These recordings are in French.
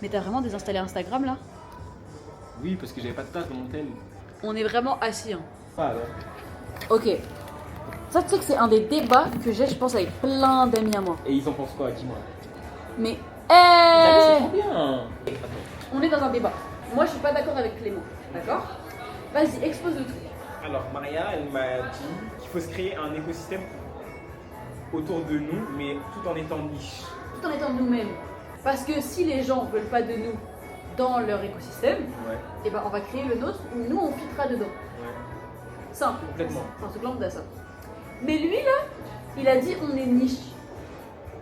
Mais t'as vraiment désinstallé Instagram là? Oui, parce que j'avais pas de place dans mon tel. On est vraiment assis. Hein. Ah alors. Ok. Ça, tu sais que c'est un des débats que j'ai, je pense, avec plein d'amis à moi. Et ils en pensent quoi, dis-moi? Mais, C'est trop bien. on est dans un débat. Moi, je suis pas d'accord avec Clément. D'accord? Vas-y, expose le truc. Alors, Maria, elle m'a dit qu'il faut se créer un écosystème autour de nous, mais tout en étant niche. Tout en étant nous-mêmes. Parce que si les gens veulent pas de nous dans leur écosystème, Ouais, et ben on va créer le nôtre où nous on filtrera dedans. ouais. Simple. Complètement. C'est un truc lambda ça. Mais lui là, il a dit on est niche.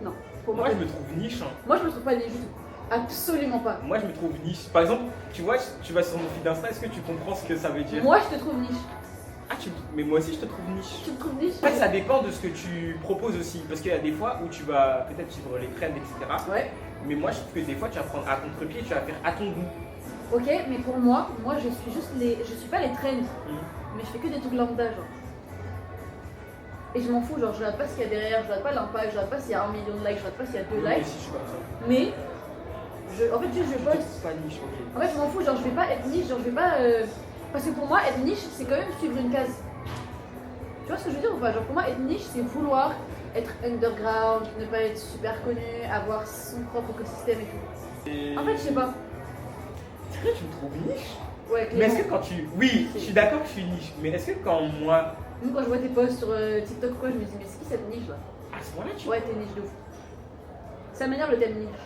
Non. Faut Moi, pas- je me trouve niche. Hein. Moi je me trouve pas niche du tout. Absolument pas. Moi, je me trouve niche. Par exemple, tu vois, tu vas sur mon feed d'Insta, est-ce que tu comprends ce que ça veut dire? Moi je te trouve niche. Ah, mais moi aussi, je te trouve niche. Tu me trouves niche? En fait, ça dépend de ce que tu proposes aussi. Parce qu'il y a des fois où tu vas peut-être suivre les trends, etc. Ouais. Mais moi, je trouve que des fois, tu vas prendre à contre-pied, tu vas faire à ton goût. Ok, mais pour moi je suis juste je suis pas les trends, mais je fais que des trucs lambda genre. Et je m'en fous, genre je regarde pas ce qu'il y a derrière, je regarde pas l'impact, je regarde pas s'il y a 1 million de likes, je regarde pas s'il y a 2 Moi likes. aussi, je suis comme ça. Mais en fait juste je Je poste. trouve pas niche, ok. En fait je m'en fous, genre je vais pas être niche, genre je vais pas parce que pour moi être niche c'est quand même suivre une case. Tu vois ce que je veux dire ou pas? Genre pour moi être niche c'est vouloir être underground, ne pas être super connu, avoir son propre écosystème et tout. En fait je sais pas. C'est vrai, tu me trouves niche? Ouais, Mais est-ce Clément. que quand tu. Oui, je suis d'accord que je suis niche. Mais est-ce que quand moi. Même quand je vois tes posts sur TikTok ou quoi, je me dis mais c'est qui cette niche là? À ce moment-là, tu. Ouais t'es niche de ouf. Ça m'énerve le thème niche.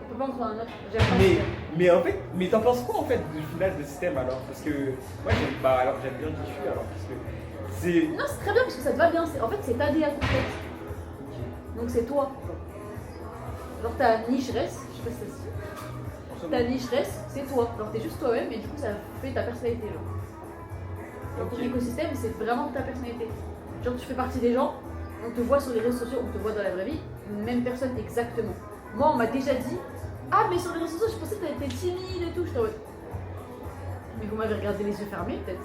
On peut pas en trouver un autre. J'aime pas Mais, ce thème. mais en fait, mais t'en penses quoi en fait du final de ce thème alors? Parce que moi j'aime bah alors j'aime bien qui je suis alors parce que c'est. Non c'est très bien parce que ça te va bien. En fait c'est ta DA complète. Donc c'est toi. Genre ta niche reste, je sais pas si ça se dit. Ta niche reste, c'est toi. Genre t'es juste toi-même et du coup ça fait ta personnalité. Genre ton Ok. écosystème c'est vraiment ta personnalité. Genre tu fais partie des gens, on te voit sur les réseaux sociaux, on te voit dans la vraie vie, même personne exactement. Moi on m'a déjà dit, ah mais sur les réseaux sociaux je pensais que t'étais timide et tout, je t'en mode. Mais vous m'avez regardé les yeux fermés peut-être.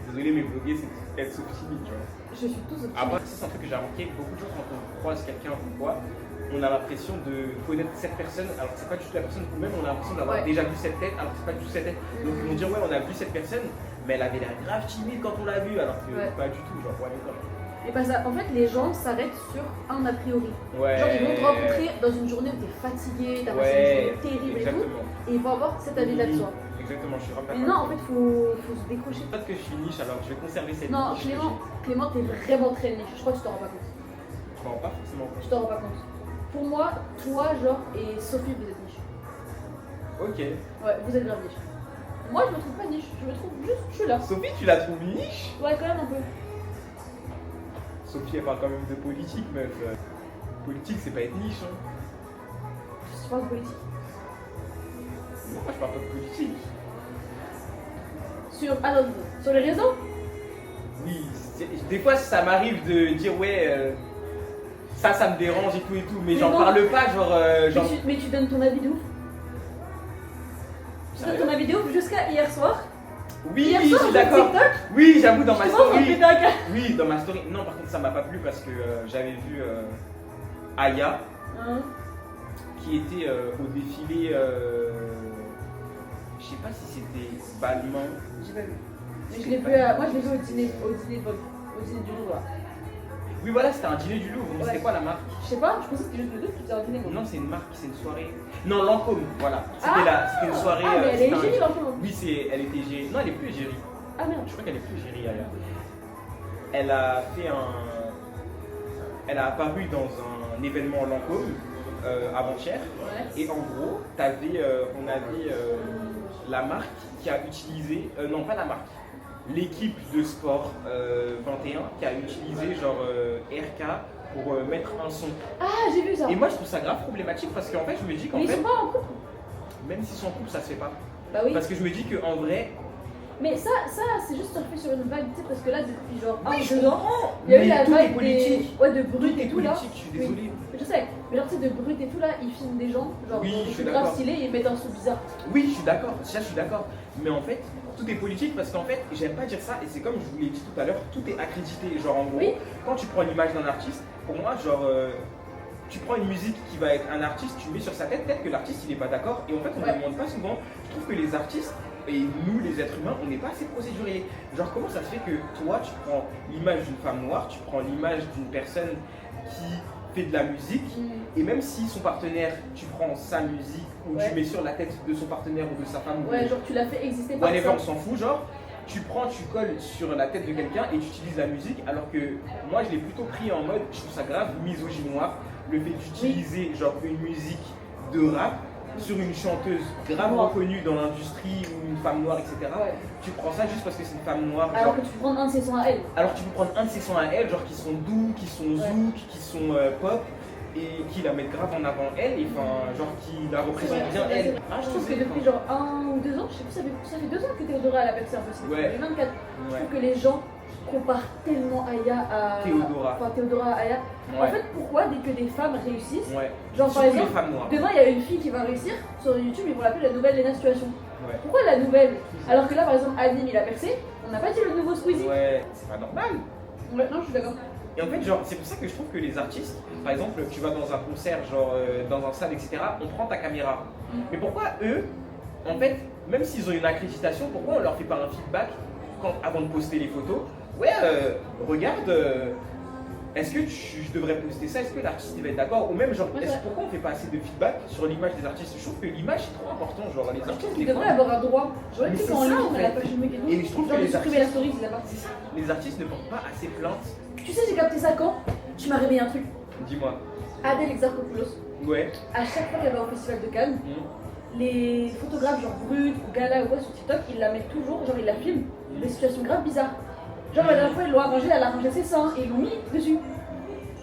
Désolé, mais bloguer c'est être timide, tu vois. Je suis tous optimiste. Après, ça c'est un truc que j'ai remarqué beaucoup de gens quand on croise quelqu'un ou quoi, on a l'impression de connaître cette personne alors que c'est pas du tout la personne, ou même on a l'impression d'avoir Ouais. déjà vu cette tête alors que c'est pas du tout cette tête. Donc ils vont dire ouais on a vu cette personne, mais elle avait l'air grave timide quand on l'a vue alors que Ouais. pas du tout, genre ouais d'accord. Et bah ça, en fait les gens s'arrêtent sur un a priori. Ouais. Genre ils vont te rencontrer dans une journée où t'es fatigué, t'as passé une journée terrible et tout, exactement. et ils vont avoir cet avis-là de soi. Exactement, je suis grave Mais d'accord. non, en fait faut se décrocher. Peut-être que je suis niche alors je vais conserver cette Non, niche. Clément t'es vraiment très niche, je crois que tu t'en rends pas compte. Je m'en rends pas forcément compte. Tu t'en rends pas compte. Pour moi, toi, genre, et Sophie, vous êtes niche. Ok. Ouais, vous êtes grave niche. Moi, je me trouve pas niche, je me trouve juste, je suis là. Sophie, tu la trouves niche? Ouais, quand même un peu. Sophie, elle parle quand même de politique, meuf. Politique, c'est pas être niche, hein. Je parle de politique. Moi, je parle pas de politique. Sur les réseaux? Oui, des fois, ça m'arrive de dire, ouais, ça me dérange et tout, mais Mais j'en non. parle pas, genre. Mais tu donnes ton avis de ouf. Tu donnes ton avis de ouf jusqu'à hier soir. Oui, Hier je soir, suis sur d'accord. TikTok, Oui, j'avoue, dans ma justement, on story. fait un cas. Oui, dans ma story. Non, par contre, ça m'a pas plu parce que j'avais vu Aya Hein? qui était au défilé. Je sais pas si c'était Balmain. J'ai pas vu. Mais je l'ai vu, moi je l'ai vu au dîner du Louvre là. Oui, voilà, c'était un dîner du Louvre. Mais Ouais. c'était quoi la marque? Je sais pas, je pensais que c'était juste le Louvre qui faisait un dîner. moi. Non, c'est une marque, c'est une soirée. Non, Lancôme, voilà. C'était Ah c'était une soirée. Ah, mais elle est c'était un- égérie l'enfant. Oui, elle était égérie. Non, elle est plus égérie. Ah merde. Je crois qu'elle est plus égérie, Aya. Elle a fait un. Elle a apparu dans un événement Lancôme avant-hier. Ouais. Et en gros, on avait la marque qui a utilisé. Non, pas la marque. L'équipe de sport 21 qui a utilisé genre RK pour mettre un son. Ah, j'ai vu ça. Et moi je trouve ça grave problématique parce qu'en fait je me dis qu'en Mais ils fait, sont pas en couple. même s'ils sont en couple ça se fait pas. Bah oui. Parce que je me dis qu'en vrai, Mais ça c'est juste surfer sur une vague, tu sais, parce que là, depuis genre oui, 1 je ou 2 ans, comprends, il y a eu mais la tout est vague des. politique. Ouais, de Tout brut est et tout là. politique, je suis Oui. désolé. Je sais, mais genre, tu sais, de brut et tout là, ils filment des gens, genre, Oui, dans je des suis trucs grave d'accord. stylés et ils mettent un son bizarre. Oui, je suis d'accord, ça je suis d'accord. Mais en fait, tout est politique parce qu'en fait, j'aime pas dire ça et c'est comme je vous l'ai dit tout à l'heure, tout est accrédité. Genre en gros, Oui. quand tu prends l'image d'un artiste, pour moi, genre, tu prends une musique qui va être un artiste, tu le mets sur sa tête, peut-être que l'artiste il n'est pas d'accord, et en fait on ne demande pas souvent. Je trouve que les artistes, et nous les êtres humains, on n'est pas assez procéduriers. Genre comment ça se fait que toi tu prends l'image d'une femme noire, tu prends l'image d'une personne qui fait de la musique, et même si son partenaire, tu prends sa musique, ou tu mets sur la tête de son partenaire ou de sa femme, ouais, genre tu l'as fait exister par whatever, on s'en fout, genre, tu prends, tu colles sur la tête de quelqu'un et tu utilises la musique, alors que moi je l'ai plutôt pris en mode, je trouve ça grave misogynoir, le fait d'utiliser genre une musique de rap sur une chanteuse grave reconnue dans l'industrie ou une femme noire, etc. Ouais. Tu prends ça juste parce que c'est une femme noire. Alors que tu peux prendre un de ses sons à elle. Alors tu peux prendre un de ses sons à elle, genre qui sont doux, qui sont zouk, qui sont pop, et qui la mettent grave en avant elle, et enfin, genre qui la représente bien elle. Je trouve que depuis genre 1 ou 2 ans, je sais plus, ça fait 2 ans que Théodora elle a percé un peu, c'est 2024. Je trouve que les gens comparent tellement Aya à Théodora. Enfin, Théodora à Aya. En fait, pourquoi dès que des femmes réussissent, genre surtout par exemple, les femmes noires. demain il y a une fille qui va réussir sur YouTube, ils vont l'appeler la nouvelle Lena Situation. Pourquoi la nouvelle? Alors que là par exemple, Adim il a percé, on n'a pas dit le nouveau Squeezie. Ouais, c'est pas normal. Ouais, non, je suis d'accord. Et en fait, genre, c'est pour ça que je trouve que les artistes, par exemple, tu vas dans un concert, genre dans un salle, etc., on prend ta caméra. Mais pourquoi eux, en fait, même s'ils ont une accréditation, pourquoi on leur fait pas un feedback avant de poster les photos? Ouais, regarde, est-ce que je devrais poster ça? Est-ce que l'artiste va être d'accord? Ou même, genre, pourquoi on fait pas assez de feedback sur l'image des artistes? Je trouve que l'image c'est trop important, genre, les artistes. Ils devraient avoir un droit. J'aurais dit qu'en ligne, on a la page de Megan. Et je trouve que les artistes, la story, c'est ça. Les artistes ne portent pas assez plainte. Tu sais, j'ai capté ça quand? Tu m'as réveillé un truc. Dis-moi. Adèle Exarchopoulos. Ouais. À chaque fois qu'elle va au festival de Cannes, les photographes, genre Brut ou Gala ou quoi sur TikTok, ils la mettent toujours, genre ils la filment, des situations graves bizarres. Genre la dernière fois, ils l'ont arrangé, elle a arrangé ses seins et ils l'ont mis dessus.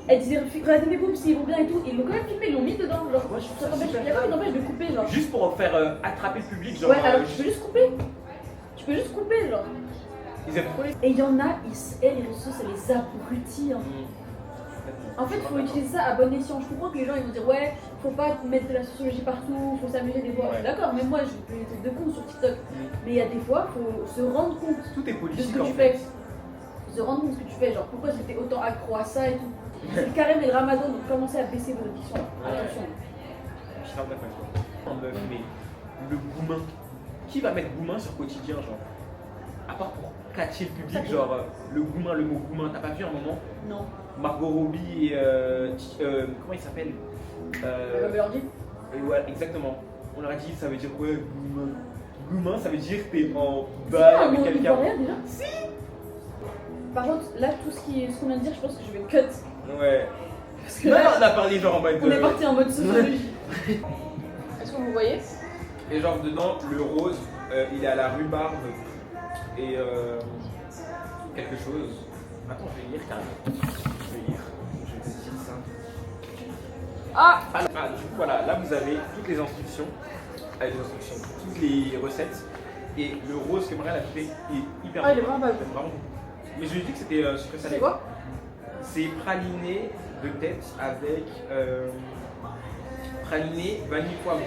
Elle disait, regardez mes boobs s'ils vont bien et tout, ils l'ont quand même filmé, ils l'ont mis dedans. Genre, moi je trouve ça il y a pas d'empêche de couper, genre. Juste pour faire attraper le public, genre. Ouais, alors tu peux juste couper. Tu peux juste couper, genre. Ils aiment trop les. Et il y en a, les réseaux sociaux, ça les abrutit. Hein. En fait, il faut utiliser ça à bon escient. Je comprends que les gens ils vont dire, ouais, faut pas mettre de la sociologie partout, faut s'amuser des fois. Je suis d'accord, même moi, je fais des trucs de con sur TikTok. Mais il y a des fois, faut se rendre compte Tout est de politique ce que en tu fait. fais. Se rendre compte de ce que tu fais, genre pourquoi est-ce que t'es autant accro à ça et tout. C'est le carême et le ramadan, donc commencez à baisser vos addictions. Attention. Je suis d'accord avec toi. En meuf, mais le Goumin, qui va mettre Goumin sur quotidien, genre? À part pour catcher le public, genre le Goumin, le mot Goumin, t'as pas vu un moment? Non. Margot Robbie et comment il s'appelle? Melody. Et ouais, exactement. On leur a dit, ça veut dire quoi, Goumin? Goumin, ça veut dire que t'es en bail avec quelqu'un. Déjà. Si. Par contre, là, tout ce qu'on vient de dire, je pense que je vais cut. Ouais. Parce que là, là, on a parlé genre en mode. On est parti en mode sociologie. Est-ce que vous voyez? Et genre dedans, le rose, il est à la rhubarbe et quelque chose. Attends, je vais lire carrément. Je vais lire. Je vais te dire ça. Ah, du coup, voilà, là vous avez toutes les instructions. Toutes les recettes. Et le rose que Marielle a fait est hyper bon. Il est vraiment pas bon. Vraiment. Mais je lui ai dit que c'était sucré salé. C'est quoi? C'est praliné de tête avec praliné vanille poivre.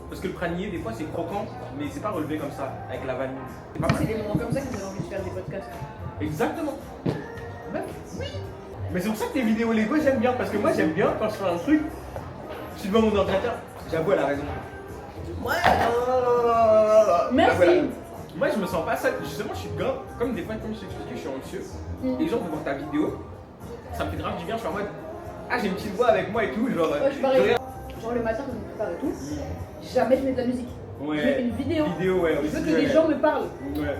Parce que le praliné, des fois, c'est croquant, mais c'est pas relevé comme ça, avec la vanille. C'est des moments comme ça que j'ai envie de faire des podcasts. Exactement. Ben, oui. Mais c'est pour ça que tes vidéos Lego, j'aime bien. Parce que moi, j'aime bien quand je fais un truc, je suis devant mon ordinateur. J'avoue, elle a raison. Ouais. Merci. Voilà. Moi, je me sens pas ça. Justement, je suis grave. Comme des fois, comme je t'explique, je suis anxieux. Et les gens vont voir ta vidéo. Ça me fait grave du bien. Je suis en mode, ah, j'ai une petite voix avec moi et tout. Genre, je suis pareil. Genre le matin, quand je me prépare et tout, jamais je mets de la musique. Ouais. Je mets une vidéo. Ouais, je veux que les gens me parlent. Ouais.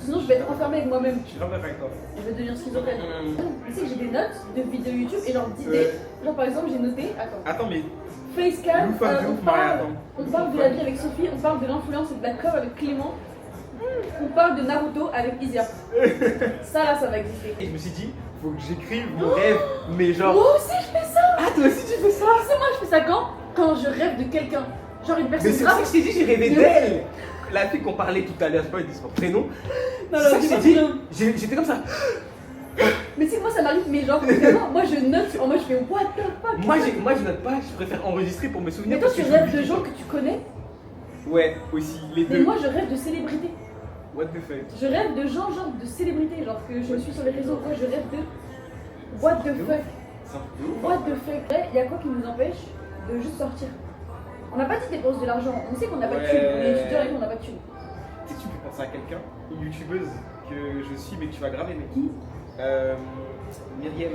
Sinon, je vais être enfermée avec moi-même. Je suis grave avec toi. Je vais devenir schizophrène. Tu sais que j'ai des notes de vidéos YouTube et genre d'idées. Genre par exemple, j'ai noté. Attends, mais. Facecam, on parle de la vie avec Sophie, on parle de l'influence et de la com avec Clément. On parle de Naruto avec Isia. Ça là, ça va exister. Et je me suis dit, faut que j'écrive mon rêve, mais genre. Moi aussi je fais ça. Ah, toi aussi tu fais ça? C'est moi je fais ça quand je rêve de quelqu'un. Genre une personne. Mais c'est pour ça que je t'ai dit, j'ai rêvé d'elle. La fille qu'on parlait tout à l'heure, je sais pas, elle dit son prénom. Non, c'est ça que je t'ai dit, j'étais comme ça. Mais tu sais, moi ça m'arrive, mais genre vraiment, moi je note, en moi je fais what the fuck. Moi je note pas, je préfère enregistrer pour me souvenir. Mais toi tu rêves de gens que tu connais? Ouais, aussi, les deux. Mais moi je rêve de célébrités. What the fuck? Je rêve de gens, genre de célébrités, genre que je suis sur les réseaux, moi je rêve de what the fuck. C'est un truc de ouf. What the fuck? Il y a quoi qui nous empêche de juste sortir? On n'a pas dit dépenser de l'argent, on sait qu'on n'a pas de thunes, on est étudiants et qu'on n'a pas de thunes. Tu sais, tu me fais penser à quelqu'un, une youtubeuse que je suis mais que tu vas grave aimer. Qui? Myriam.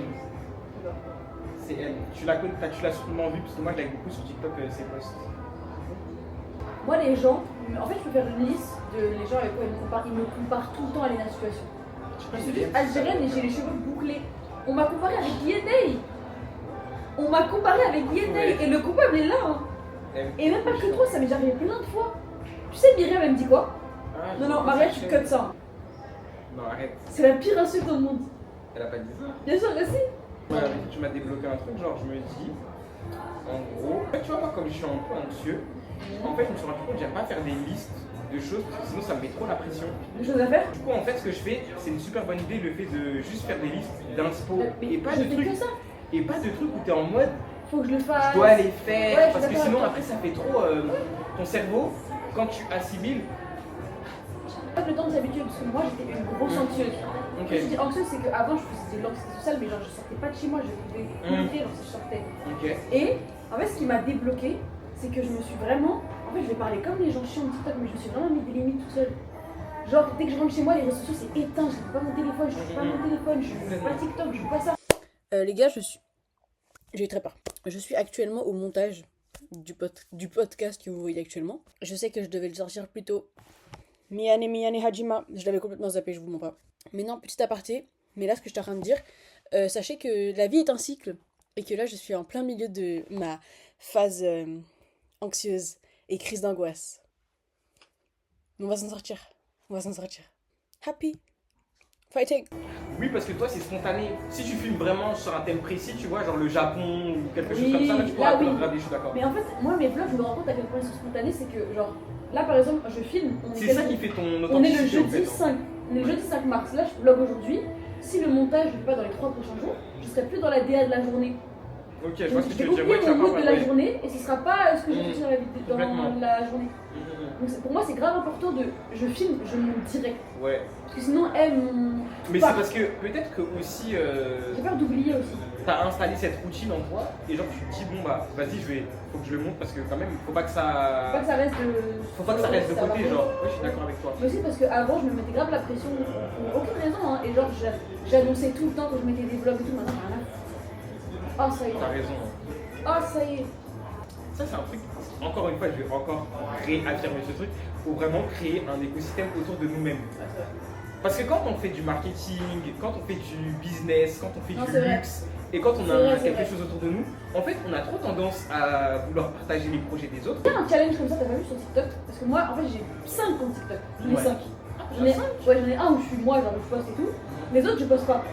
C'est elle. Tu la connais, tu l'as sûrement vue parce que moi je la beaucoup sur TikTok ses posts. Moi, les gens, en fait, je peux faire une liste de les gens avec quoi ils me comparent tout le temps à Lena Situation. Je suis juste algérienne et j'ai les cheveux bouclés. On m'a comparé avec Yenei. On m'a comparé avec Yenei et le coupable est là. Hein. Et même pas que toi, ça m'est déjà arrivé plein de fois. Tu sais, Myriam, elle me dit quoi? Non, Maria, tu cut ça. Non, arrête. C'est la pire insulte au monde. Elle a pas dit ça. Bien sûr que si. Ouais, tu m'as débloqué un truc, genre je me dis, en gros, tu vois, moi comme je suis un peu anxieux, en fait je me suis rendu compte que j'aime pas faire des listes de choses parce que sinon ça me met trop la pression. Des choses à faire? Du coup, en fait, ce que je fais, c'est une super bonne idée, le fait de juste faire des listes d'inspo et pas de trucs. Et pas de trucs où t'es en mode, faut que je le fasse. Je dois les faire, ouais, parce que sinon après ça fait trop ton cerveau, quand tu assimiles. Pas le temps de s'habituer parce que moi j'étais une grosse anxieuse. Okay. Je dis anxieuse, c'est qu'avant je faisais de l'anxiété sociale, mais genre je sortais pas de chez moi, je pouvais mourir si je sortais. Okay. Et en fait, ce qui m'a débloqué, c'est que je me suis vraiment. En fait, je vais parler comme les gens chiants de TikTok, mais je me suis vraiment mis des limites toute seule. Genre, dès que je rentre chez moi, les réseaux sociaux c'est éteint, je n'ai pas mon téléphone, je ne pas mon téléphone, je ne pas TikTok, je ne pas ça. Les gars, j'ai très peur. Je suis actuellement au montage du podcast que vous voyez actuellement. Je sais que je devais le sortir plus tôt. Miyane Hajima, je l'avais complètement zappé, je vous mens pas. Mais non, petit aparté, mais là ce que je suis en train de dire, sachez que la vie est un cycle et que là je suis en plein milieu de ma phase anxieuse et crise d'angoisse. On va s'en sortir, Happy fighting. Oui, parce que toi c'est spontané. Si tu filmes vraiment sur un thème précis, tu vois, genre le Japon ou quelque chose comme ça, là tu pourras te regarder, je suis d'accord. Mais en fait, moi mes vlogs, je me rends compte à quel point ils sont spontanés, c'est que genre, là par exemple, je filme, c'est ça qui fait ton authenticité. On est le jeudi 5, on est le jeudi 5 mars, là je vlog aujourd'hui. Si le montage ne fait pas dans les 3 prochains jours, je serai plus dans la DA de la journée. Ok, je vois ce que tu veux dire. Je vais oublier mon mood de la journée et ce sera pas ce que j'ai fait dans la journée. Donc pour moi c'est grave important de je filme, je monte direct. Ouais. Parce que sinon elles Mais c'est parce que peut-être que aussi j'ai peur d'oublier aussi. T'as installé cette routine en toi et genre tu te dis bon bah vas-y faut que je le monte parce que quand même faut pas que ça. Faut pas que ça reste de côté genre. Oui, je suis d'accord avec toi. Mais aussi parce qu'avant je me mettais grave la pression pour aucune raison hein, et genre j'annonçais tout le temps quand je mettais des vlogs et tout, maintenant rien à foutre. Oh ça y est. T'as raison. Oh ça y est. Ça c'est un truc, encore une fois je vais encore réaffirmer ce truc, faut vraiment créer un écosystème autour de nous-mêmes. Parce que quand on fait du marketing, quand on fait du business, quand on fait du luxe, et quand on a quelque chose autour de nous, en fait on a trop tendance à vouloir partager les projets des autres. Il y a un challenge comme ça, t'as pas vu sur TikTok? Parce que moi en fait j'ai 5 comptes TikTok, j'en ai 5. J'en ai un où je suis moi, genre je poste et tout, les autres je poste pas.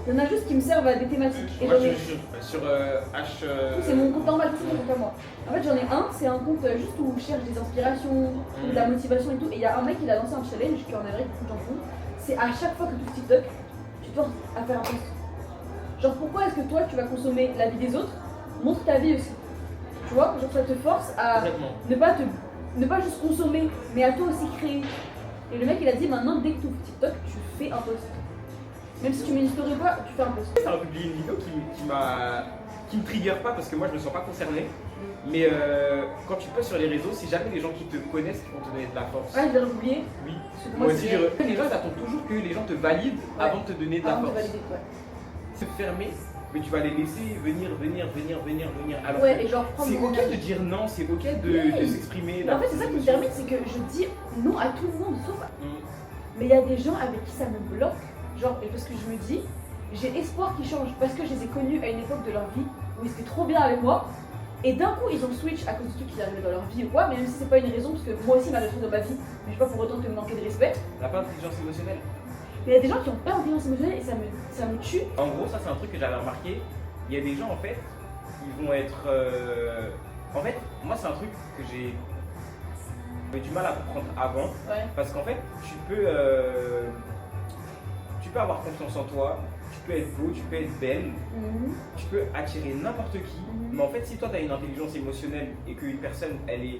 Il y en a juste qui me servent à des thématiques. Et moi je suis sur H. C'est mon compte normal, c'est mon compte à moi. En fait j'en ai un, c'est un compte juste où je cherche des inspirations, de la motivation et tout. Et il y a un mec qui a lancé un challenge qui en vrai beaucoup de gens font. C'est à chaque fois que tu ouvres TikTok, tu te forces à faire un post. Genre pourquoi est-ce que toi tu vas consommer la vie des autres? Montre ta vie aussi. Tu vois, genre ça te force à ne pas juste consommer, mais à toi aussi créer. Et le mec il a dit maintenant dès que tu ouvres TikTok, tu fais un post. Même si tu mets une story ou pas, tu fais un post. C'est un publié une vidéo qui me trigger pas parce que moi je me sens pas concerné. Mais quand tu postes sur les réseaux, si jamais les gens qui te connaissent vont te donner de la force. Ah, je l'ai oublié. Oui. Moi aussi, les gens attendent toujours que les gens te valident avant de te donner de la force. C'est fermé, mais tu vas les laisser venir. Alors ouais, et genre c'est ok de dire non, c'est ok de s'exprimer. En fait, c'est ça qui me termine, c'est que je dis non à tout le monde, sauf à... Mais il y a des gens avec qui ça me bloque. Genre, parce que je me dis, j'ai espoir qu'ils changent parce que je les ai connus à une époque de leur vie où ils étaient trop bien avec moi et d'un coup ils ont switch à cause du truc qui arrivait dans leur vie ou quoi, mais même si c'est pas une raison parce que moi aussi ma raison dans ma vie, mais je sais pas pour autant te manquer de respect. T'as pas d'intelligence émotionnelle. Mais il y a des gens qui ont pas d'intelligence émotionnelle et ça me tue. En gros, ça c'est un truc que j'avais remarqué. Il y a des gens en fait, ils vont être. En fait, moi c'est un truc que j'ai eu du mal à comprendre avant parce qu'en fait, tu peux avoir confiance en toi, tu peux être beau, tu peux être belle, tu peux attirer n'importe qui, mais en fait si toi tu as une intelligence émotionnelle et qu'une personne elle est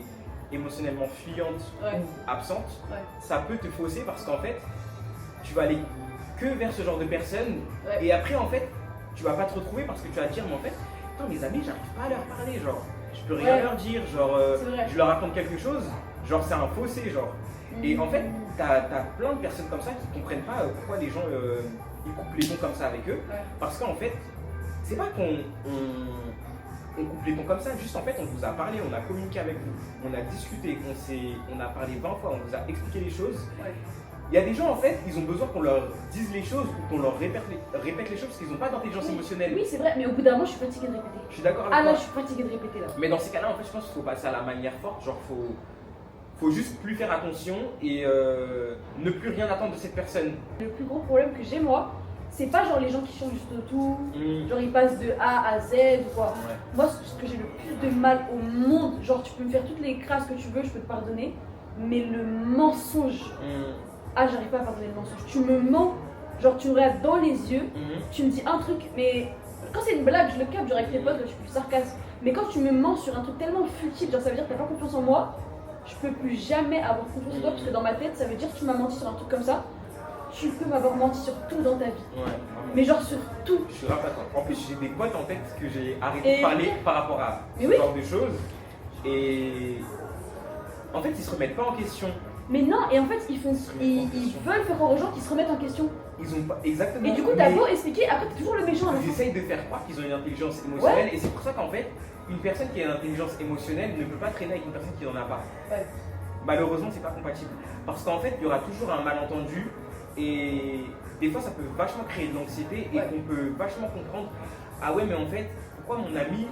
émotionnellement fuyante ou absente, ça peut te fausser parce qu'en fait tu vas aller que vers ce genre de personnes et après en fait tu vas pas te retrouver parce que tu vas te dire, mais en fait, putain, mes amis, j'arrive pas à leur parler, genre, je peux rien leur dire, genre, je leur raconte quelque chose, genre, c'est un fossé, genre. Et en fait, t'as plein de personnes comme ça qui comprennent pas pourquoi les gens ils coupent les ponts comme ça avec eux. Parce qu'en fait, c'est pas qu'on coupe les ponts comme ça, juste en fait, on vous a parlé, on a communiqué avec vous, on a discuté, on a parlé 20 fois, on vous a expliqué les choses. Il y a des gens en fait, ils ont besoin qu'on leur dise les choses ou qu'on leur répète les choses parce qu'ils n'ont pas d'intelligence émotionnelle. Oui, c'est vrai, mais au bout d'un moment, je suis fatiguée de répéter. Je suis d'accord avec toi. toi. Là, je suis fatiguée de répéter là. Mais dans ces cas-là, en fait, je pense qu'il faut passer à la manière forte, genre faut juste plus faire attention et ne plus rien attendre de cette personne. Le plus gros problème que j'ai moi, c'est pas genre les gens qui changent juste tout, genre ils passent de A à Z ou quoi. Moi, ce que j'ai le plus de mal au monde, genre tu peux me faire toutes les crasses que tu veux, je peux te pardonner, mais le mensonge. Ah, j'arrive pas à pardonner le mensonge. Tu me mens, genre tu me regardes dans les yeux, tu me dis un truc, mais quand c'est une blague, je le capte, genre avec tes potes, là, je suis plus sarcasme. Mais quand tu me mens sur un truc tellement futile, genre ça veut dire que t'as pas confiance en moi, je peux plus jamais avoir confiance en toi parce que dans ma tête, ça veut dire que tu m'as menti sur un truc comme ça. Tu peux m'avoir menti sur tout dans ta vie. Mais genre sur tout. Je suis grave d'accord. En plus, j'ai des potes en tête que j'ai arrêté de parler par rapport à ce genre de choses. Et en fait, ils se remettent pas en question. Mais non, et en fait, ils veulent faire croire aux gens qui se remettent en question. Ils ont pas exactement. Et du coup, t'as beau expliquer, après t'es toujours le méchant. Ils essayent de faire croire qu'ils ont une intelligence émotionnelle. Et c'est pour ça qu'en fait, une personne qui a une intelligence émotionnelle ne peut pas traîner avec une personne qui n'en a pas. Malheureusement, c'est pas compatible. Parce qu'en fait, il y aura toujours un malentendu. Et des fois, ça peut vachement créer de l'anxiété. Et on peut vachement comprendre, ah ouais, mais en fait, pourquoi mon ami,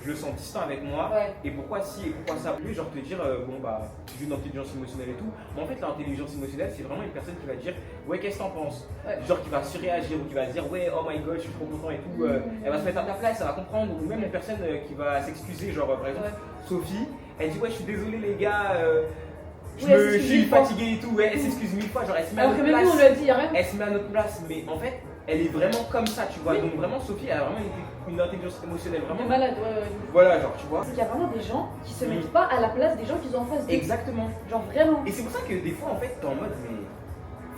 je le sens distant avec moi, et pourquoi si et pourquoi ça. Lui, genre te dire, bon bah, j'ai une intelligence émotionnelle et tout. Mais en fait, l'intelligence émotionnelle, c'est vraiment une personne qui va dire, ouais, qu'est-ce que t'en penses? Genre qui va surréagir ou qui va se dire, ouais, oh my god, je suis trop content et tout. Elle va se mettre à ta place, elle va comprendre. Ou même une personne qui va s'excuser, genre par exemple, Sophie, elle dit, ouais, je suis désolée les gars. Je suis fatiguée et tout, ouais, elle s'excuse 1000 fois, genre elle se met à notre place. On lui a dit, rien. Elle se met à notre place, mais en fait, elle est vraiment comme ça, tu vois. Donc vraiment, Sophie, elle a vraiment une intelligence émotionnelle, vraiment. Malade, Voilà, genre, tu vois. Il y a vraiment des gens qui se mettent pas à la place des gens qu'ils ont en face d'eux. Exactement. Genre vraiment. Et c'est pour ça que des fois, en fait, t'es en mode, mais.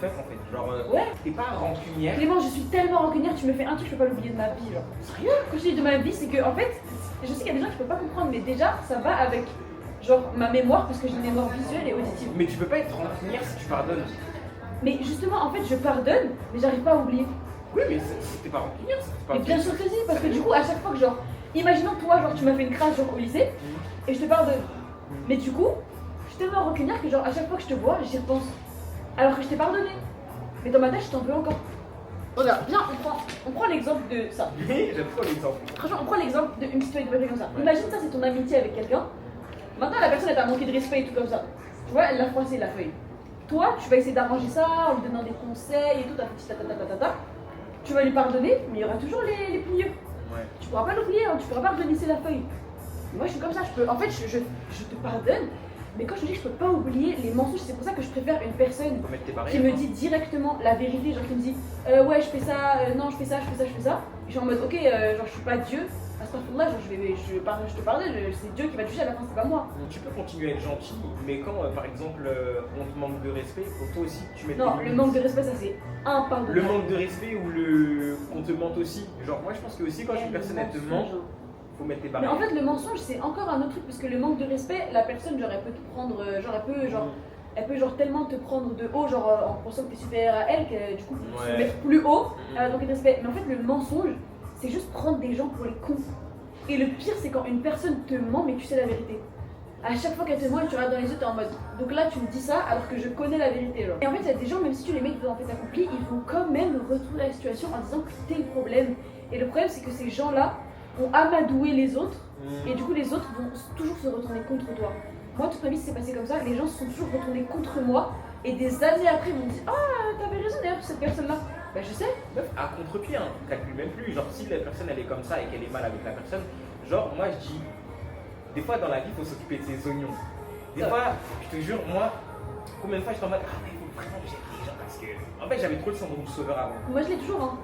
Fuck, en fait. Genre, t'es pas rancunière. Clément, je suis tellement rancunière, tu me fais un truc, je peux pas l'oublier de ma vie, genre. Sérieux? Quand je dis de ma vie, c'est que en fait, je sais qu'il y a des gens qui peuvent pas comprendre, mais déjà, ça va avec. Genre ma mémoire, parce que j'ai une mémoire visuelle et auditive. Mais tu peux pas être rancunière si tu pardonnes. Mais justement, en fait, je pardonne, mais j'arrive pas à oublier. Oui, mais t'es pas rancunière, c'est pas. Mais bien sûr que si, parce que du coup, à chaque fois que genre, imaginons toi, genre, tu m'as fait une crasse genre au lycée, et je te pardonne. Mais du coup, je suis tellement rancunière que genre, à chaque fois que je te vois, j'y repense. Alors que je t'ai pardonné. Mais dans ma tête, je t'en veux encore. Regarde, viens, on prend l'exemple de ça. Oui, j'aime trop l'exemple. Franchement, on prend l'exemple d'une situation comme ça. Imagine ça, c'est ton amitié avec quelqu'un. Maintenant, la personne, elle t'a manqué de respect et tout comme ça. Tu vois, elle l'a froissé la feuille. Toi, tu vas essayer d'arranger ça en lui donnant des conseils et tout, tu vas lui pardonner, mais il y aura toujours les pliures. Tu pourras pas l'oublier, hein, tu pourras pas redonner la feuille. Moi, je suis comme ça, en fait, je te pardonne, mais quand je te dis que je peux pas oublier les mensonges, c'est pour ça que je préfère une personne qui me dit directement la vérité, genre qui me dit ouais, je fais ça, non, je fais ça. Je suis en mode, ok, genre je suis pas Dieu. À ce moment-là, genre, je te pardonne, c'est Dieu qui va te juger à la fin, c'est pas moi. Tu peux continuer à être gentil, mais quand par exemple on te manque de respect, faut toi aussi que tu mettes. Non, le manque de respect, ça c'est impardonnable. Le manque de respect ou qu'on te mente aussi. Genre, moi je pense que aussi quand une personne elle te ment, faut mettre tes barrières. Mais en fait, le mensonge c'est encore un autre truc, parce que le manque de respect, la personne, genre elle peut te prendre, elle peut genre tellement te prendre de haut, genre en pensant que t'es supérieur à elle, que du coup tu te mettre plus haut, elle va manquer de respect. Mais en fait, le mensonge, c'est juste prendre des gens pour les cons. Et le pire, c'est quand une personne te ment, mais tu sais la vérité. À chaque fois qu'elle te ment, tu regardes dans les yeux, t'es en mode. Donc là, tu me dis ça alors que je connais la vérité. Genre. Et en fait, il y a des gens, même si tu les mets dans fait accompli, ils vont quand même retourner la situation en disant que t'es le problème. Et le problème, c'est que ces gens-là ont amadoué les autres, et du coup, les autres vont toujours se retourner contre toi. Moi, toute ma vie, c'est passé comme ça. Les gens se sont toujours retournés contre moi, et des années après, ils m'ont dit ah, t'avais raison d'ailleurs, cette personne-là. Bah je sais. Meuf, à contre-pied, hein, tu calcules même plus. Genre, si la personne elle est comme ça et qu'elle est mal avec la personne, genre, moi je dis, des fois dans la vie, il faut s'occuper de ses oignons. Des fois, je te jure, moi, combien de fois je suis en mode, ah, mais il faut vraiment que j'aide les gens parce que. En fait, j'avais trop le syndrome du sauveur avant. Moi, je l'ai toujours, hein.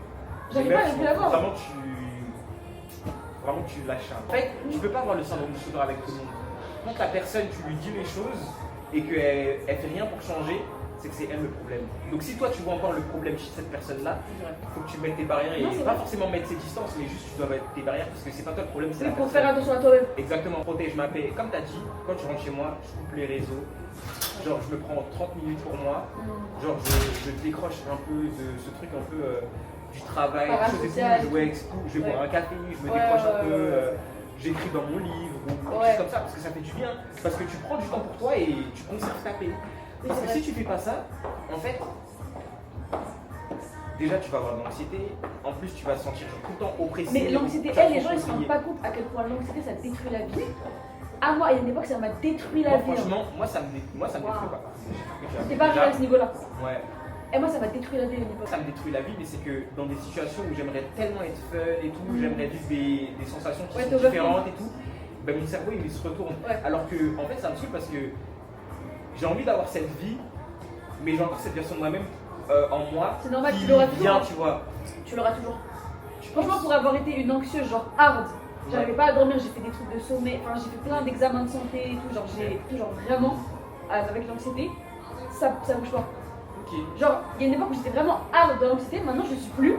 J'arrive pas à l'avoir. Vraiment, tu lâches. En fait, tu peux pas avoir le syndrome du sauveur avec tout le monde. Quand la personne, tu lui dis les choses et qu'elle fait rien pour changer, c'est que c'est elle le problème. Donc si toi tu vois encore le problème chez cette personne-là, il faut que tu mettes tes barrières Non, et c'est pas vrai. forcément mettre ses distances, mais juste tu dois mettre tes barrières parce que c'est pas toi le problème, c'est la Pour personne. faire attention à toi-même. Exactement, protège ma paix. Comme tu as dit, quand tu rentres chez moi, je coupe les réseaux. Genre, je me prends 30 minutes pour moi. Genre, je décroche un peu de ce truc un peu du travail, des choses et tout. Je vais boire un café, je me décroche un peu. J'écris dans mon livre ou quelque chose comme ça parce que ça fait du bien. Parce que tu prends du temps pour toi et tu conserves ta paix. Parce que si tu fais pas ça, en fait, déjà tu vas avoir de l'anxiété, en plus tu vas te sentir tout le temps oppressé. Mais l'anxiété, les gens ils se rendent pas compte à quel point l'anxiété ça détruit la vie. À moi, il y a une époque ça m'a détruit la vie. Franchement, moi ça me détruit pas. T'es pas arrivé à ce niveau-là. Ouais. Et moi ça m'a détruit la vie à une époque. Ça me détruit la vie, mais c'est que dans des situations où j'aimerais tellement être fun et tout, j'aimerais vivre des sensations qui sont différentes et tout, ben mon cerveau il se retourne. Alors que en fait ça me saoule parce que j'ai envie d'avoir cette vie, mais j'ai encore cette version de moi-même en moi. C'est normal, qui tu l'auras vient, toujours. tu vois. Tu l'auras toujours. Franchement, pour avoir été une anxieuse, genre hard, j'arrivais pas à dormir, j'ai fait des trucs de sommeil, enfin j'ai fait plein d'examens de santé et tout, genre j'ai toujours vraiment, avec l'anxiété, ça bouge pas. Ok. Genre, il y a une époque où j'étais vraiment hard dans l'anxiété, maintenant je suis plus,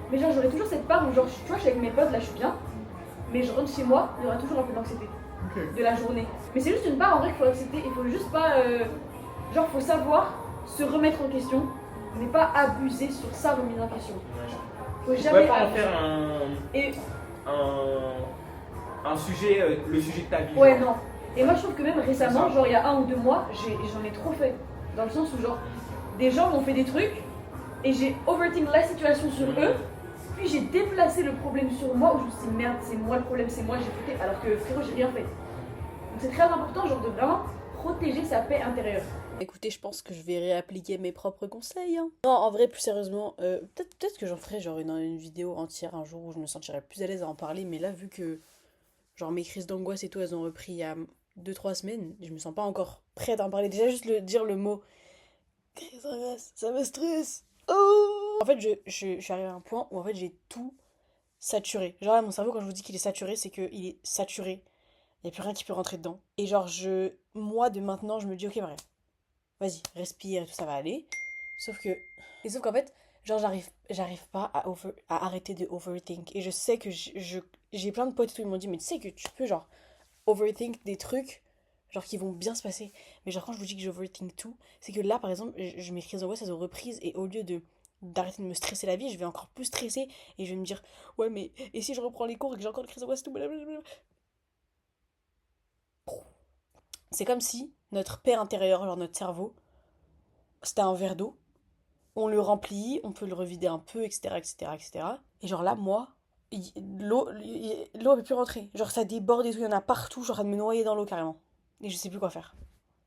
mais genre j'aurais toujours cette part où genre, tu vois, je suis avec mes potes, là je suis bien, mais je rentre chez moi, il y aura toujours un peu d'anxiété de la journée. Mais c'est juste une part en vrai qu'il faut accepter, il faut juste pas, genre faut savoir se remettre en question, mais pas abuser sur sa remise en question. Faut jamais pas en abuser. faire un sujet, le sujet de ta vie. Ouais, genre. non. Et moi, je trouve que même récemment, C'est ça. genre il y a 1 ou 2 mois, j'en ai trop fait. Dans le sens où, genre, des gens m'ont fait des trucs et j'ai overthink la situation sur eux, puis j'ai déplacé le problème sur moi où je me suis dit merde, c'est moi le problème, c'est moi, j'ai fouté, alors que frérot, j'ai rien fait. Donc c'est très important, genre, de vraiment protéger sa paix intérieure. Écoutez, je pense que je vais réappliquer mes propres conseils. Hein. Non, en vrai, plus sérieusement, peut-être que j'en ferai genre une vidéo entière un jour où je me sentirai plus à l'aise à en parler. Mais là, vu que genre mes crises d'angoisse et tout, elles ont repris il y a 2-3 semaines, je me sens pas encore prête à en parler. Déjà, juste dire le mot crise d'angoisse, ça me stresse. Oh en fait, je suis arrivée à un point où en fait j'ai tout saturé. Genre là, mon cerveau, quand je vous dis qu'il est saturé, c'est qu'il est saturé. Il n'y a plus rien qui peut rentrer dedans. Et genre, moi, de maintenant, je me dis, ok, bref. Vas-y, respire et tout, ça va aller. Sauf qu'en fait, genre, j'arrive pas à arrêter de overthink. Et je sais que j'ai plein de potes et tout, ils m'ont dit, mais tu sais que tu peux, genre, overthink des trucs, genre, qui vont bien se passer. Mais genre, quand je vous dis que j'overthink tout, c'est que là, par exemple, mes crises d'angoisse, elles ont reprise. Et au lieu d'arrêter de me stresser la vie, je vais encore plus stresser. Et je vais me dire, ouais, mais et si je reprends les cours et que j'ai encore une crise d'angoisse, tout, blablabla. C'est comme si notre paix intérieure, genre notre cerveau, c'était un verre d'eau. On le remplit, on peut le revider un peu, etc., etc., etc. Et genre là, moi, l'eau ne peut plus rentrer. Genre ça déborde et tout, il y en a partout, genre ça me noyer dans l'eau carrément. Et je sais plus quoi faire.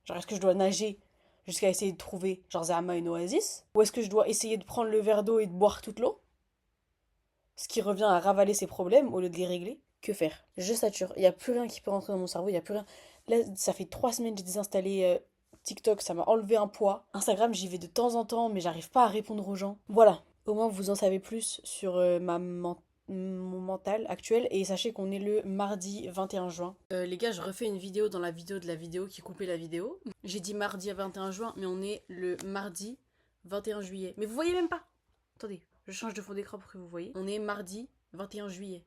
Genre est-ce que je dois nager jusqu'à essayer de trouver, genre Zama, une oasis? Ou est-ce que je dois essayer de prendre le verre d'eau et de boire toute l'eau? Ce qui revient à ravaler ses problèmes au lieu de les régler. Que faire? Je sature, il n'y a plus rien qui peut rentrer dans mon cerveau, il n'y a plus rien. Là, ça fait 3 semaines que j'ai désinstallé TikTok, ça m'a enlevé un poids. Instagram, j'y vais de temps en temps, mais j'arrive pas à répondre aux gens. Voilà, au moins vous en savez plus sur mon mental actuel. Et sachez qu'on est le mardi 21 juin. Les gars, je refais une vidéo dans la vidéo de la vidéo qui coupait la vidéo. J'ai dit mardi 21 juin, mais on est le mardi 21 juillet. Mais vous voyez même pas. Attendez, je change de fond d'écran pour que vous voyez. On est mardi 21 juillet.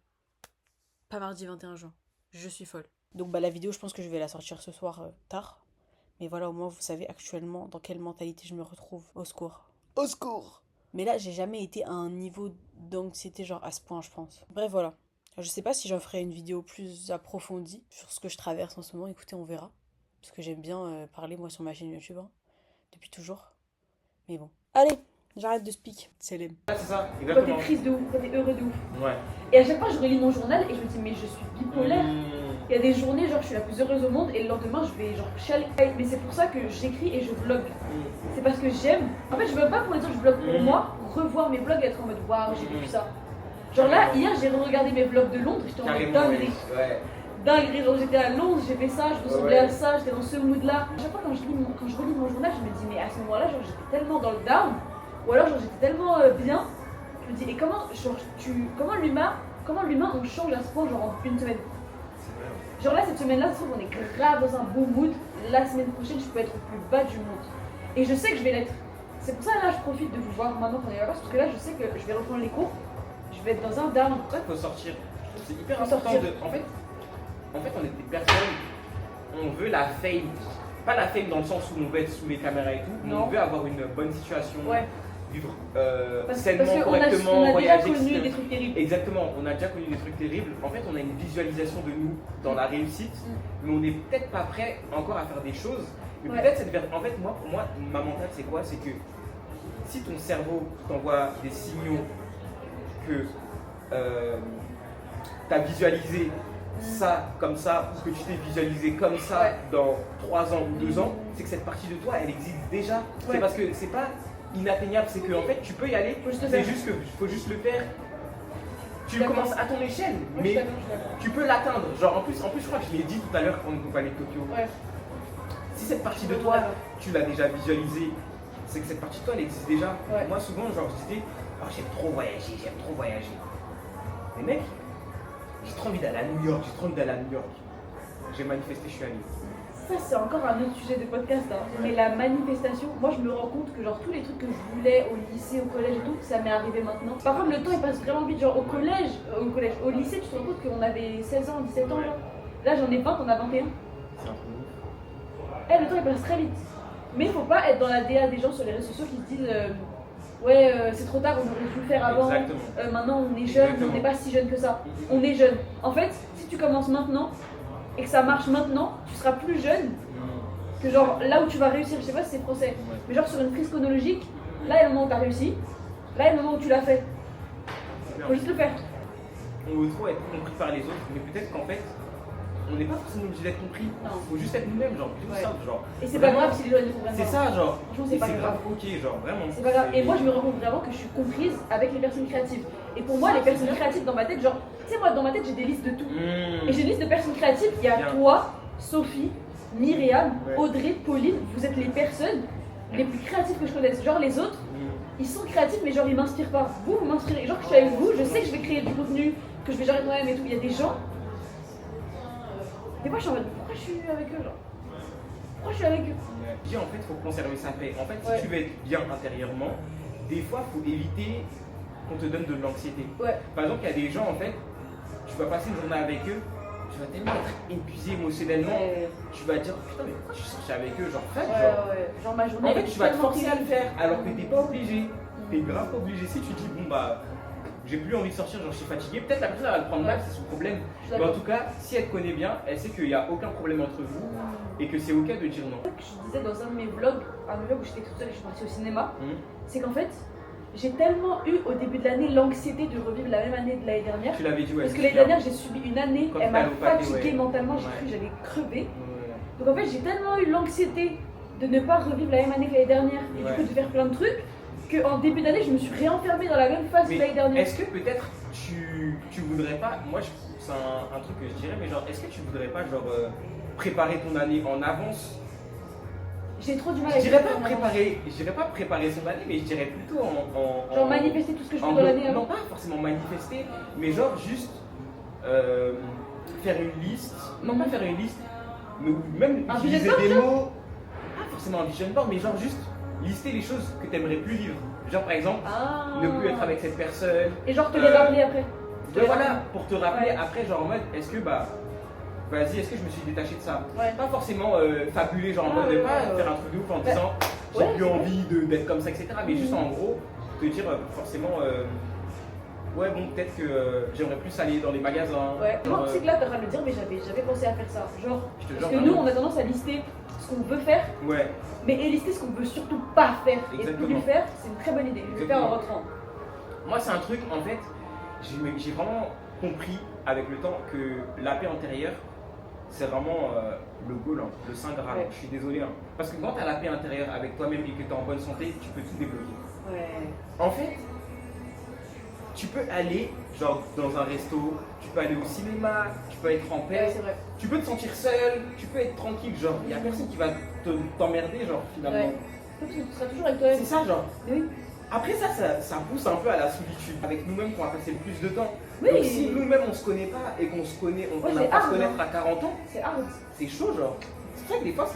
Pas mardi 21 juin. Je suis folle. Donc la vidéo, je pense que je vais la sortir ce soir tard. Mais voilà, au moins vous savez actuellement dans quelle mentalité je me retrouve. Au secours. Au secours. Mais là, j'ai jamais été à un niveau d'anxiété genre à ce point, je pense. Bref, voilà. Je sais pas si j'en ferai une vidéo plus approfondie sur ce que je traverse en ce moment. Écoutez, on verra. Parce que j'aime bien parler moi sur ma chaîne YouTube. Hein, depuis toujours. Mais bon. Allez, j'arrête de speak. C'est l'aime. Ouais, c'est ça, Quand exactement. t'es triste de ouf, quand t'es heureux de ouf. Ouais. Et à chaque fois, je relis mon journal et je me dis, mais je suis bipolaire. Il y a des journées, genre, je suis la plus heureuse au monde et le lendemain, je vais, genre, chialer. Mais c'est pour ça que j'écris et je vlog. C'est parce que j'aime. En fait, je veux pas pour les autres, je vlog pour moi, revoir mes vlogs et être en mode, waouh, j'ai vécu ça. Genre là, hier, j'ai regardé mes vlogs de Londres, j'étais en mode Carrément, dinguerie. ouais. Dinguerie, genre, j'étais à Londres, j'ai fait ça, je ressemblais à ça, j'étais dans ce mood-là. À chaque fois, quand je relis mon journal, je me dis, mais à ce moment-là, genre, j'étais tellement dans le down, ou alors, genre, j'étais tellement bien. Je me dis, et comment, genre, comment l'humain, on change à ce point, genre, en une semaine. Genre là, cette semaine-là, ça se trouve, on est grave dans un bon mood. La semaine prochaine, je peux être au plus bas du monde. Et je sais que je vais l'être. C'est pour ça là je profite de vous voir maintenant qu'on est là-bas, parce que là je sais que je vais reprendre les cours, je vais être dans un down. C'est pour ça qu'il faut sortir. C'est hyper Faut important sortir. de. En fait, on est des personnes. On veut la fame. Pas la fame dans le sens où on veut être sous les caméras et tout, mais Non. on veut avoir une bonne situation, Ouais. vivre Parce sainement, qu'on correctement, on a déjà voyager, connu etc. des trucs terribles. Exactement, on a déjà connu des trucs terribles. En fait, on a une visualisation de nous dans la réussite, mais on n'est peut-être pas prêt encore à faire des choses. Mais Ouais. peut-être en fait, moi, pour moi, ma mentale, c'est quoi? C'est que si ton cerveau t'envoie des signaux que tu as visualisé ça comme ça, ou que tu t'es visualisé comme ça Ouais. dans 3 ans ou 2 ans, c'est que cette partie de toi, elle existe déjà. Ouais. C'est parce que c'est pas inatteignable, c'est que en fait, tu peux y aller, Faut juste le c'est faire. juste que faut juste le faire. Tu D'accord. commences à ton échelle, Moi, je suis mais d'accord, je suis d'accord. tu peux l'atteindre. Genre en plus, je crois que je l'ai dit tout à l'heure quand on parlait de Tokyo. Ouais. Si cette partie de toi, tu l'as déjà visualisée, c'est que cette partie de toi, elle existe déjà. Ouais. Moi, souvent, genre, je disais, oh, j'aime trop voyager. Mais mec, j'ai trop envie d'aller à New York, J'ai manifesté, je suis allé. Ça, c'est encore un autre sujet de podcast. Hein. Mais la manifestation, moi, je me rends compte que genre tous les trucs que je voulais au lycée, au collège et tout, ça m'est arrivé maintenant. Par contre, le temps il passe vraiment vite. Genre au lycée, tu te rends compte qu'on avait 16 ans, 17 ans. Ouais. Là, j'en ai 20, on a 21. C'est un peu ouf. Le temps il passe très vite. Mais il faut pas être dans la DA des gens sur les réseaux sociaux qui se disent ouais, c'est trop tard, on aurait dû le faire avant. Exactement. Maintenant, on est jeune, mais on n'est pas si jeune que ça. On est jeune. En fait, si tu commences maintenant et que ça marche maintenant, tu seras plus jeune que genre là où tu vas réussir. Je sais pas si c'est français, mais genre sur une prise chronologique, là il y a le moment où tu as réussi, là il y a le moment où tu l'as fait. Faut juste le faire. On veut trop être compris par les autres, mais peut-être qu'en fait, on n'est pas forcément obligé d'être compris. Non. Faut juste être nous-mêmes, genre, plus Ouais. simple, genre. Et c'est pas Vraiment, grave si les gens ne comprennent pas. C'est ça, genre. Franchement, c'est Et pas c'est grave. grave ok, genre, vraiment. C'est pas grave. Et moi, je me rends compte vraiment que je suis comprise avec les personnes créatives. Et pour moi, les personnes créatives dans ma tête, genre, tu sais, moi, dans ma tête, j'ai des listes de tout. Mmh. Et j'ai une liste de personnes créatives. Il y a Bien. toi, Sophie, Myriam, Ouais. Audrey, Pauline. Vous êtes les personnes les plus créatives que je connaisse. Genre, les autres, Mmh. ils sont créatifs, mais genre, ils m'inspirent pas. Vous m'inspirez. Genre, je suis avec vous, je sais que je vais créer du contenu, que je vais gérer moi-même et tout. Il y a des gens. Des fois, je suis en mode, pourquoi je suis avec eux, genre Pourquoi je suis avec eux Je dis en fait, il faut conserver sa paix. En fait, si Ouais. tu veux être bien intérieurement, des fois, il faut éviter qu'on te donne de l'anxiété. Ouais. Par exemple, il y a des gens, en fait, tu vas passer une journée avec eux, tu vas tellement être épuisé émotionnellement, Ouais, tu vas dire putain, mais pourquoi je suis sorti avec eux, genre, faites, ouais, genre. ouais. Genre, ma journée. En fait, elle est tu vas te tellement forcer à le terrible. faire alors que t'es pas obligé. T'es grave pas obligé. Si tu dis bon bah j'ai plus envie de sortir, genre je suis fatigué, peut-être la personne elle va le prendre mal, c'est son problème. Je suis Mais en d'accord. tout cas, si elle te connaît bien, elle sait qu'il n'y a aucun problème entre vous et que c'est ok de dire non. Je disais dans un de mes vlogs, où j'étais toute seule et je suis partie au cinéma, Mhm. c'est qu'en fait, j'ai tellement eu au début de l'année l'anxiété de revivre la même année de l'année dernière. Tu l'avais dit, ouais. Parce que c'est l'année bien. dernière, j'ai subi une année, Quand elle m'a t'allopathe, fatiguée ouais. mentalement, j'ai Ouais. cru que j'allais crever. Ouais. Donc en fait, j'ai tellement eu l'anxiété de ne pas revivre la même année que l'année dernière et Ouais. du coup de faire plein de trucs, qu'en début d'année, je me suis réenfermée dans la même phase Mais que l'année dernière. est-ce que peut-être tu voudrais pas, moi c'est un truc que je dirais, mais genre est-ce que tu voudrais pas genre préparer ton année en avance? J'ai trop du mal Je avec dirais ça, pas vraiment. préparer son année, mais je dirais plutôt en Genre manifester tout ce que je veux en dans gros, l'année non avant. pas forcément manifester, mais genre juste faire une liste, non pas faire une liste, mais même Un utiliser vision board, des mots, pas forcément un vision board, mais genre juste lister les choses que tu aimerais plus vivre. Genre par exemple, Ah. ne plus être avec cette personne. Et genre te les rappeler après. Ouais, voilà, pour te rappeler Ouais. après, genre en mode, est-ce que bah, vas-y, est-ce que je me suis détaché de ça? Ouais. Pas forcément fabuler, genre en Ah, mode, ouais, pas ouais, faire un truc de ouf en Bah, disant, j'ai ouais, plus c'est envie d'être comme ça, etc. Mais juste Mhm. en gros, te dire forcément, ouais, bon, peut-être que j'aimerais plus aller dans les magasins. Ouais. genre, Moi, tu sais que là, t'es en train de le dire, mais j'avais pensé à faire ça. Genre, je te parce jure, que nous, on a tendance à lister ce qu'on veut faire, Ouais, mais et lister ce qu'on veut surtout pas faire et plus Exactement. le faire, c'est une très bonne idée. Je vais le faire en rentrant. moi c'est un truc, en fait, j'ai vraiment compris avec le temps que la paix intérieure, c'est vraiment le goal, hein, le saint graal. Ouais. Je suis désolé. Hein. Parce que quand tu as la paix intérieure avec toi-même et que tu es en bonne santé, tu peux tout débloquer. Ouais. En fait, tu peux aller genre dans un resto, tu peux aller au cinéma, tu peux être en Ouais, paix, c'est vrai. tu peux te sentir seul, tu peux être tranquille, genre il n'y a personne qui va t'emmerder, genre finalement. Ouais. Parce que tu seras toujours avec toi-même. C'est ça, genre. Mais oui. Après ça pousse un peu à la solitude. Avec nous-mêmes qu'on va passer le plus de temps. Oui. Donc si nous-mêmes on se connaît pas et qu'on se connaît, on Ouais, n'a c'est pas à se hard, connaître hein. à 40 ans, C'est hard. c'est chaud, genre. C'est vrai que des fois,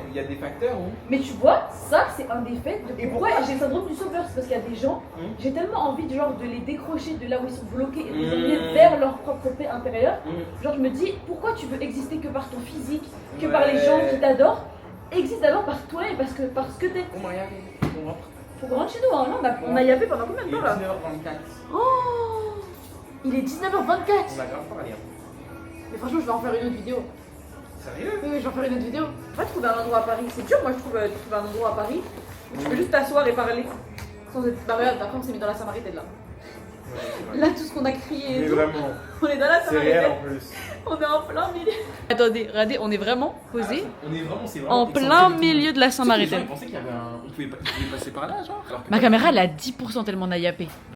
il y a des facteurs où. Mais tu vois, ça c'est un des faits de Et pourquoi pourquoi j'ai le syndrome du sauveur. C'est parce qu'il y a des gens, j'ai tellement envie de les décrocher de là où ils sont bloqués et de les emmener vers leur propre paix intérieure. Genre je me dis, pourquoi tu veux exister que par ton physique, que par les gens qui t'adorent? Existe d'abord par toi et parce que t'es. On va y arriver, on rentre. Faut qu'on rentre chez nous, hein. Là, on a yappé pendant combien de Il est temps là? 19h24. Oh, il est 19h24. On a grave parlé. Mais franchement, je vais en faire une autre vidéo. Sérieux? Oui, je vais en faire une autre vidéo. On va trouver un endroit à Paris. C'est dur, moi, je trouve, de trouver un endroit à Paris où tu peux juste t'asseoir et parler. Sans être. Bah, regarde, après, on s'est mis dans la Samaritaine là. Là, tout ce qu'on a crié. Mais et tout, vraiment, on est dans la c'est réel Samaritaine. en plus. On est en plein milieu. Attendez, regardez, on est vraiment posé On est vraiment, c'est vraiment. en plein milieu de la Je Samaritaine. pensais qu'il y avait un. On pouvait passer par là, genre. Ma caméra, elle a 10% tellement on a yappé.